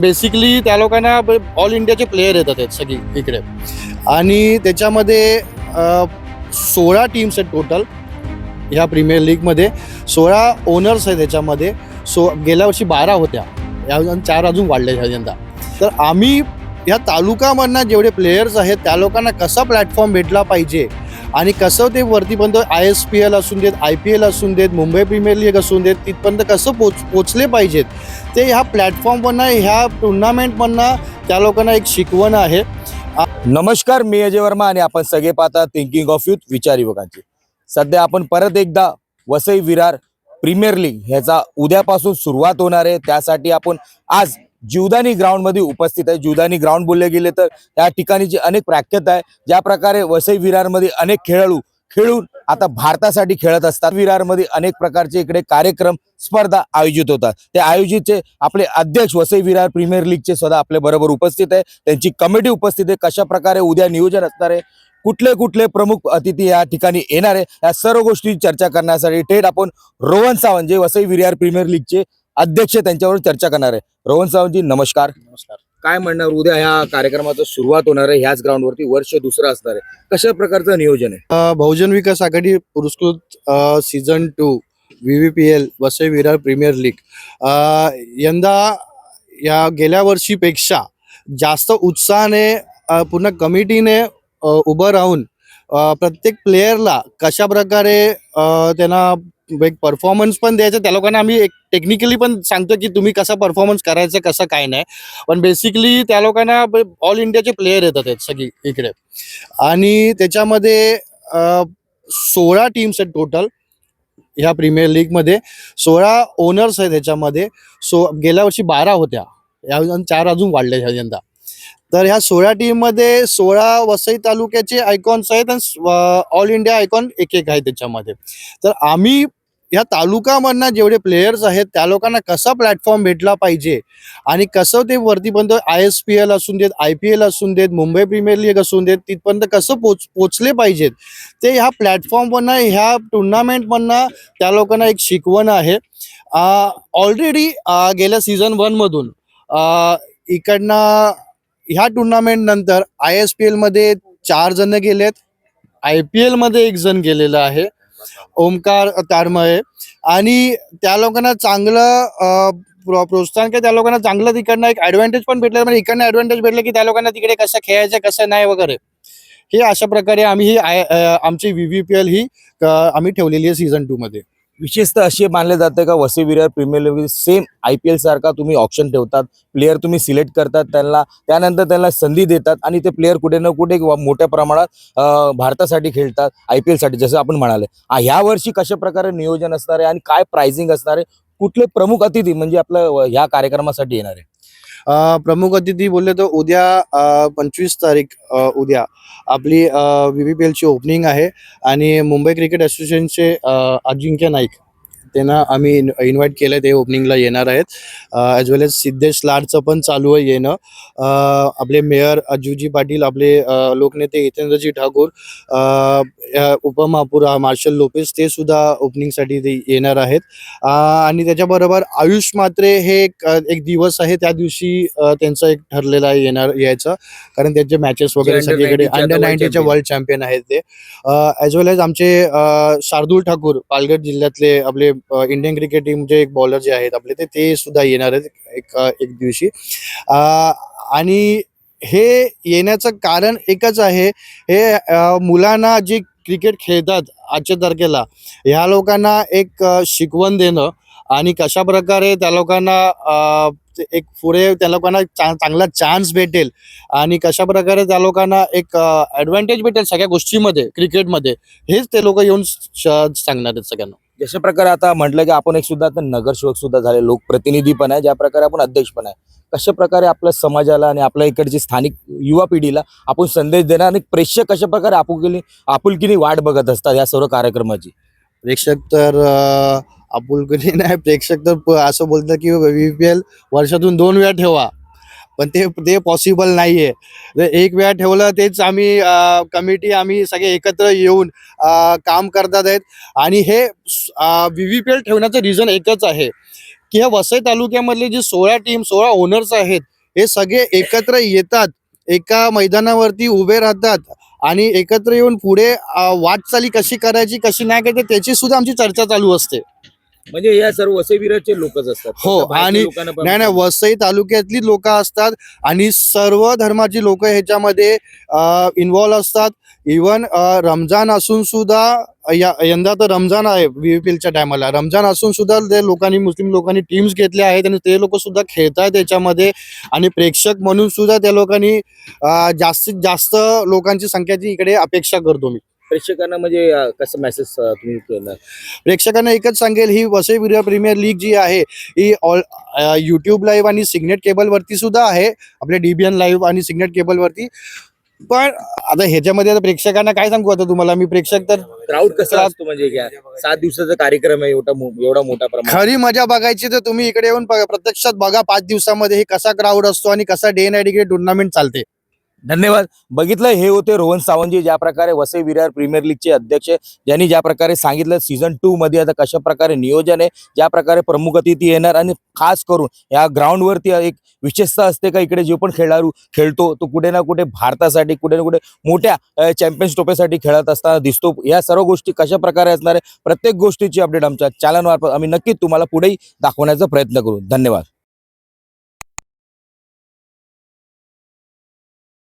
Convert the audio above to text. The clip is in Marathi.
बेसिकली त्या लोकांना ऑल इंडियाचे प्लेयर येतात आहेत सगळी इकडे आणि त्याच्यामध्ये 16 टीम्स आहेत टोटल ह्या प्रीमियर लीगमध्ये. 16 ओनर्स आहेत त्याच्यामध्ये. गेल्या वर्षी 12 होत्या, या 4 अजून वाढल्या यंदा. तर आम्ही ह्या तालुक्यामधनं जेवढे प्लेयर्स आहेत त्या लोकांना कसा प्लॅटफॉर्म भेटला पाहिजे आणि कसं ते वरतीपर्यंत ISPL असून देत, IPL असून देत, मुंबई प्रीमियर लीग असून देत, तिथपर्यंत कसं पोचले पाहिजेत ते ह्या प्लॅटफॉर्मवरनं, ह्या टुर्नामेंटमधनं त्या लोकांना एक शिकवण आहे. नमस्कार, मी अजय वर्मा आणि आपण सगळे पाहता थिंकिंग ऑफ यूथ, विचार युवकांची. सध्या आपण परत एकदा वसई विरार प्रीमियर लीग ह्याचा उद्यापासून सुरुवात होणार आहे. त्यासाठी आपण आज जीवदानी ग्राउंड मध्ये उपस्थित आहे. जीवदानी ग्राउंड बोलले गेले तर त्या ठिकाणीची अनेक प्रख्यात आहे. ज्या प्रकारे वसई विरार मध्ये अनेक खेळाडू खेळून आता भारतासाठी खेळत असतात. विरारमध्ये अनेक प्रकारचे इकडे कार्यक्रम स्पर्धा आयोजित होतात. ते आयोजितचे आपले अध्यक्ष वसई विरार प्रीमियर लीगचे सुद्धा आपल्या बरोबर उपस्थित आहे. त्यांची कमिटी उपस्थित आहे. कशा प्रकारे उद्या नियोजन असणार आहे, कुठले कुठले प्रमुख अतिथी या ठिकाणी येणार आहे, या सर्व गोष्टी चर्चा करण्यासाठी थेट आपण रोहन सावंत, जे वसई विरार प्रीमियर लीगचे अध्यक्ष, त्यांच्यावर चर्चा करणार आहे. रोहन सावंतजी नमस्कार. नमस्कार. काय म्हणणार, उद्या ह्या कार्यक्रमाचं सुरुवात होणार आहे, ह्याच ग्राउंडवरती वर्ष दुसरं असणार आहे, कशा प्रकारचं नियोजन आहे? बहुजन विकास आघाडी पुरस्कृत season 2 VVPL Vasai Virar premier league यंदा या गेल्या वर्षीपेक्षा जास्त उत्साहाने पूर्ण कमिटीने उभं राहून प्रत्येक प्लेयरला कशा प्रकारे त्यांना एक परफॉर्मन्स पण द्यायचं. त्या लोकांना आम्ही एक टेक्निकली पण सांगतो की तुम्ही कसा परफॉर्मन्स करायचं, कसं काय नाही. पण बेसिकली त्या लोकांना ऑल इंडियाचे प्लेयर येतात आहेत सगळी इकडे आणि त्याच्यामध्ये 16 टीम्स आहेत टोटल ह्या प्रीमियर लीगमध्ये. 16 ओनर्स आहेत त्याच्यामध्ये. गेल्या वर्षी 12 होत्या, या 4 अजून वाढल्या यंदा. तर ह्या 16 टीममध्ये 16 वसई तालुक्याचे आयकॉन्स आहेत आणि ऑल इंडिया आयकॉन एक आहे त्याच्यामध्ये. तर आम्ही ह्या तालुक्यामधनं जेवढे प्लेयर्स आहेत त्या लोकांना कसा प्लॅटफॉर्म भेटला पाहिजे आणि कसं ते वरतीपर्यंत ISPL असून देत, IPL असून देत, मुंबई प्रीमियर लीग असून देत, तिथपर्यंत कसं पोचले पाहिजेत ते ह्या प्लॅटफॉर्मवरनं, ह्या टुर्नामेंटमधनं त्या लोकांना एक शिकवण आहे. ऑलरेडी गेल्या सीझन 1 मधून इकडनं ह्या टुर्नामेंट नंतर ISPL मध्ये 4 जण गेलेत, IPL मध्ये 1 जण गेलेला आहे, ओमकार तारमळे. आणि त्या लोकांना चांगलं प्रोत्साहन किंवा त्या लोकांना चांगलं तिकडनं एक ॲडव्हान्टेज पण भेटलं. म्हणजे इकडनं ॲडव्हान्टेज भेटलं की त्या लोकांना तिकडे कसं खेळायचं, कसं नाही वगैरे. हे अशा प्रकारे आम्ही ही आमची VVPL ही आम्ही ठेवलेली आहे सीझन 2 मध्ये. विशेषतः असे मानले जाते का Vasai Virar premier league same IPL सारखा तुम्ही ऑप्शन ठेवतात, प्लेयर तुम्ही सिलेक्ट करतात, त्यांना त्यानंतर त्यांना संधी देतात आणि ते प्लेयर कुठे ना कुठे मोठ्या प्रमाणात भारतासाठी खेळतात, IPL साठी, जसं आपण म्हणाले. ह्या वर्षी कशा प्रकारे नियोजन असणार आहे आणि काय प्राइसिंग असणार आहे, कुठले प्रमुख अतिथी म्हणजे आपलं ह्या कार्यक्रमासाठी येणार आहे? प्रमुख अतिथी बोलले तर उद्या 25 तारीख उद्या आपली VVPL ची ओपनिंग आहे आणि मुंबई क्रिकेट असोसिएशनचे अजिंक्य नाईक त्यांना आम्ही इन्व्हाइट केलं, ते ओपनिंगला येणार आहेत. ॲज वेल एज सिद्धेश लाडचं पण चालू आहे येणं. आपले मेयर अज्जूजी पाटील, आपले लोकनेते हितेंद्रजी ठाकूर, उपमहापौर मार्शल लोपेस, ते सुद्धा ओपनिंगसाठी ते येणार आहेत. आणि त्याच्याबरोबर आयुष म्हात्रे हे एक दिवस आहे, त्या दिवशी त्यांचं एक ठरलेलं आहे यायचं, कारण त्यांचे मॅचेस वगैरे सगळीकडे अंडर 90चे वर्ल्ड चॅम्पियन आहेत ते. ॲज वेल एज आमचे शार्दूल ठाकूर, पालघर जिल्ह्यातले आपले इंडियन क्रिकेट टीमचे एक बॉलर जे आहेत आपले, ते सुद्धा येणार आहेत एक दिवशी. आणि हे येण्याचं कारण एकच आहे, हे मुलांना जे क्रिकेट खेळतात आजच्या तारखेला, ह्या लोकांना एक शिकवण देणं आणि कशा प्रकारे त्या लोकांना एक पुढे त्या लोकांना चांगला चान्स भेटेल आणि कशा प्रकारे त्या लोकांना एक ॲडव्हान्टेज भेटेल सगळ्या गोष्टीमध्ये, क्रिकेटमध्ये, हेच ते लोक येऊन सांगणार आहेत सगळ्यांना. जशा प्रकारे आता म्हटलं की आपण एक सुद्धा आता नगरसेवक सुद्धा झाले, लोकप्रतिनिधी पण आहे, ज्या प्रकारे आपण अध्यक्ष पण आहे, कशा प्रकारे आपल्या समाजाला आणि आपल्या इकडची स्थानिक युवा पिढीला आपण संदेश देणार आणि प्रेक्षक कशा प्रकारे आपुलकीने वाट बघत असतात या सर्व कार्यक्रमाची? प्रेक्षक तर आपुलकीने नाही, प्रेक्षक तर असं बोलतात की VVPL वर्षातून 2 वेळा ठेवा, पण ते पॉसिबल नाहीये. एक वेळा ठेवलं तेच आम्ही कमिटी आम्ही सगळे एकत्र येऊन काम करतात आहेत. आणि हे VVPL ठेवण्याचं रिझन एकच आहे की ह्या वसई तालुक्यामधले जे 16 टीम 16 ओनर्स आहेत हे सगळे एकत्र येतात, एका मैदानावरती उभे राहतात आणि एकत्र येऊन पुढे वाटचाली कशी करायची कशी नाही करायची त्याची सुद्धा आमची चर्चा चालू असते. म्हणजे या सर्व वसई विरारचे लोकच असतात. हो, फक्त बाहेरच्या आणि लोकांना पण- नाही नाही वसई तालुक्यातली लोक असतात आणि सर्व धर्माची लोक ह्याच्यामध्ये इन्व्हॉल्व असतात. इवन रमजान असून सुद्धा यंदा तर रमजान आहे VVPLच्या टायमाला, रमजान असून सुद्धा ते लोकांनी मुस्लिम लोकांनी टीम्स घेतल्या आहेत आणि ते लोक सुद्धा खेळतात त्याच्यामध्ये आणि प्रेक्षक म्हणून सुद्धा त्या लोकांनी जास्तीत जास्त लोकांची संख्याची इकडे अपेक्षा करतो मी. प्रेक्षकांना म्हणजे कसं मेसेज तुम्ही केलं? प्रेक्षकांना एकच सांगेल, ही वसई विरार प्रीमियर लीग जी आहे ही यूट्यूब लाईव्ह आणि सिग्नेट केबलवरती सुद्धा आहे, आपल्या DBN लाईव्ह आणि सिग्नेट केबलवरती. पण आता ह्याच्यामध्ये आता प्रेक्षकांना काय सांगू आता तुम्हाला मी, प्रेक्षक तर क्राऊड कसा असतो म्हणजे काय 7 दिवसाचा कार्यक्रम आहे, एवढा मोठा प्रमाण. खरी मजा बघायची तर तुम्ही इकडे येऊन प्रत्यक्षात बघा 5 दिवसामध्ये हे कसा क्राऊड असतो आणि कसा डे नाईट इकडे टुर्नामेंट चालते. धन्यवाद. बघितलं, हे होते रोहन सावंतजी, ज्या प्रकारे वसई विरार प्रीमियर लीगचे अध्यक्ष, ज्यांनी ज्या प्रकारे सांगितलं सीझन 2 मध्ये आता कशा प्रकारे नियोजन आहे, ज्या प्रकारे प्रमुख अतिथी येणार आणि खास करून या ग्राउंडवरती एक विशेषता असते का इकडे जो पण खेळाडू खेळतो तो कुठे ना कुठे भारतासाठी कुठे ना कुठे मोठ्या चॅम्पियन्स ट्रॉफीसाठी खेळत असताना दिसतो. या सर्व गोष्टी कशा प्रकारे असणार आहे प्रत्येक गोष्टीची अपडेट आमच्या चॅनलवर आम्ही नक्कीच तुम्हाला पुढेही दाखवण्याचा प्रयत्न करू. धन्यवाद.